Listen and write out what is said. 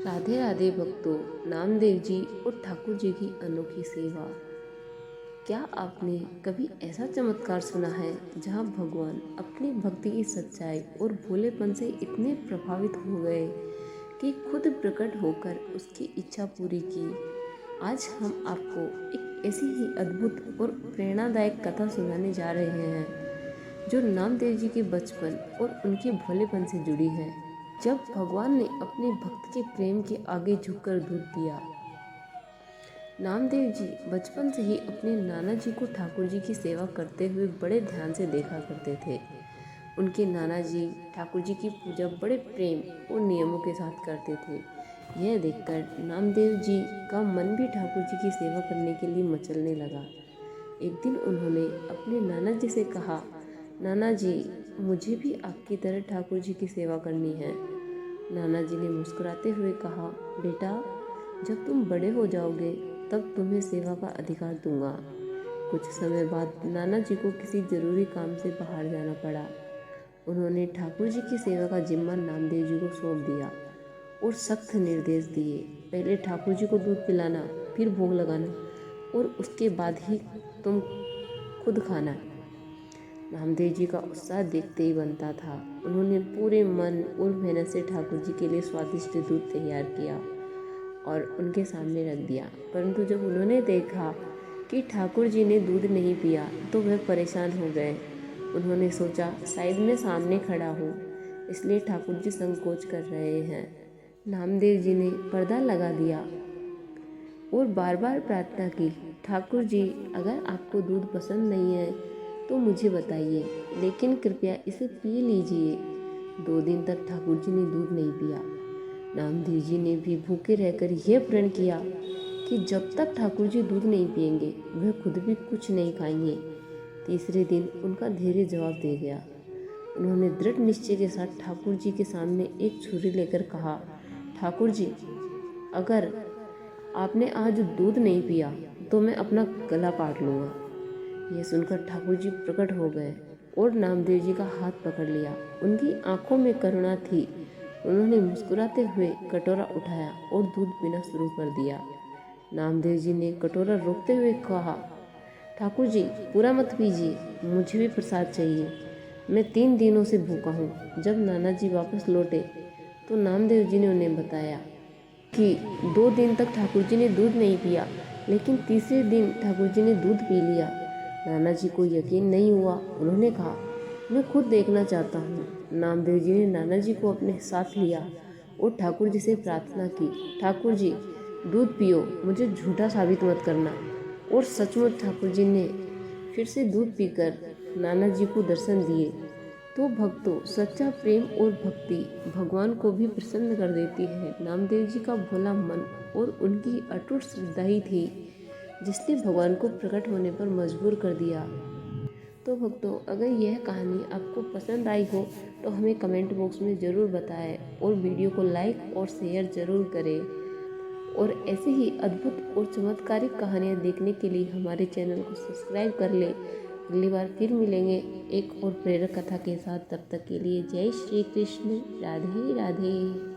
राधे राधे भक्तों, नामदेव जी और ठाकुर जी की अनोखी सेवा। क्या आपने कभी ऐसा चमत्कार सुना है जहां भगवान अपनी भक्ति की सच्चाई और भोलेपन से इतने प्रभावित हो गए कि खुद प्रकट होकर उसकी इच्छा पूरी की। आज हम आपको एक ऐसी ही अद्भुत और प्रेरणादायक कथा सुनाने जा रहे हैं जो नामदेव जी के बचपन और उनके भोलेपन से जुड़ी है। जब भगवान ने अपने भक्त के प्रेम के आगे झुककर दूध दिया। नामदेव जी बचपन से ही अपने नाना जी को ठाकुर जी की सेवा करते हुए बड़े ध्यान से देखा करते थे। उनके नाना जी ठाकुर जी की पूजा बड़े प्रेम और नियमों के साथ करते थे। यह देखकर नामदेव जी का मन भी ठाकुर जी की सेवा करने के लिए मचलने लगा। एक दिन उन्होंने अपने नाना जी से कहा, नाना जी, मुझे भी आपकी तरह ठाकुर जी की सेवा करनी है। नाना जी ने मुस्कुराते हुए कहा, बेटा, जब तुम बड़े हो जाओगे तब तुम्हें सेवा का अधिकार दूंगा। कुछ समय बाद नाना जी को किसी जरूरी काम से बाहर जाना पड़ा। उन्होंने ठाकुर जी की सेवा का जिम्मा नामदेव जी को सौंप दिया और सख्त निर्देश दिए। पहले ठाकुर जी को दूध पिलाना, फिर भोग लगाना और उसके बाद ही तुम खुद खाना। नामदेव जी का उत्साह देखते ही बनता था। उन्होंने पूरे मन और मेहनत से ठाकुर जी के लिए स्वादिष्ट दूध तैयार किया और उनके सामने रख दिया। परंतु जब उन्होंने देखा कि ठाकुर जी ने दूध नहीं पिया तो वह परेशान हो गए। उन्होंने सोचा, शायद मैं सामने खड़ा हूँ, इसलिए ठाकुर जी संकोच कर रहे हैं। नामदेव जी ने पर्दा लगा दिया और बार बार प्रार्थना की, ठाकुर जी, अगर आपको दूध पसंद नहीं है तो मुझे बताइए, लेकिन कृपया इसे पी लीजिए। 2 दिन तक ठाकुर जी ने दूध नहीं पिया। नामदेव जी ने भी भूखे रहकर यह प्रण किया कि जब तक ठाकुर जी दूध नहीं पिएंगे वह खुद भी कुछ नहीं खाएंगे। तीसरे दिन उनका धैर्य जवाब दे गया। उन्होंने दृढ़ निश्चय के साथ ठाकुर जी के सामने एक छुरी लेकर कहा, ठाकुर जी, अगर आपने आज दूध नहीं पिया तो मैं अपना गला काट लूँगा। यह सुनकर ठाकुर जी प्रकट हो गए और नामदेव जी का हाथ पकड़ लिया। उनकी आंखों में करुणा थी। उन्होंने मुस्कुराते हुए कटोरा उठाया और दूध पीना शुरू कर दिया। नामदेव जी ने कटोरा रोकते हुए कहा, ठाकुर जी, पूरा मत पीजिए, मुझे भी प्रसाद चाहिए। मैं 3 दिनों से भूखा हूँ। जब नाना जी वापस लौटे तो नामदेव जी ने उन्हें बताया कि 2 दिन तक ठाकुर जी ने दूध नहीं पिया, लेकिन तीसरे दिन ठाकुर जी ने दूध पी लिया। नाना जी को यकीन नहीं हुआ। उन्होंने कहा, मैं खुद देखना चाहता हूँ। नामदेव जी ने नाना जी को अपने साथ लिया और ठाकुर जी से प्रार्थना की, ठाकुर जी, दूध पियो, मुझे झूठा साबित मत करना। और सचमुच ठाकुर जी ने फिर से दूध पीकर नाना जी को दर्शन दिए। तो भक्तों, सच्चा प्रेम और भक्ति भगवान को भी प्रसन्न कर देती है। नामदेव जी का भोला मन और उनकी अटूट श्रद्धा ही थी जिसने भगवान को प्रकट होने पर मजबूर कर दिया। तो भक्तों, अगर यह कहानी आपको पसंद आई हो तो हमें कमेंट बॉक्स में ज़रूर बताएं और वीडियो को लाइक और शेयर ज़रूर करें। और ऐसे ही अद्भुत और चमत्कारिक कहानियाँ देखने के लिए हमारे चैनल को सब्सक्राइब कर लें। अगली बार फिर मिलेंगे एक और प्रेरक कथा के साथ। तब तक के लिए जय श्री कृष्ण, राधे राधे।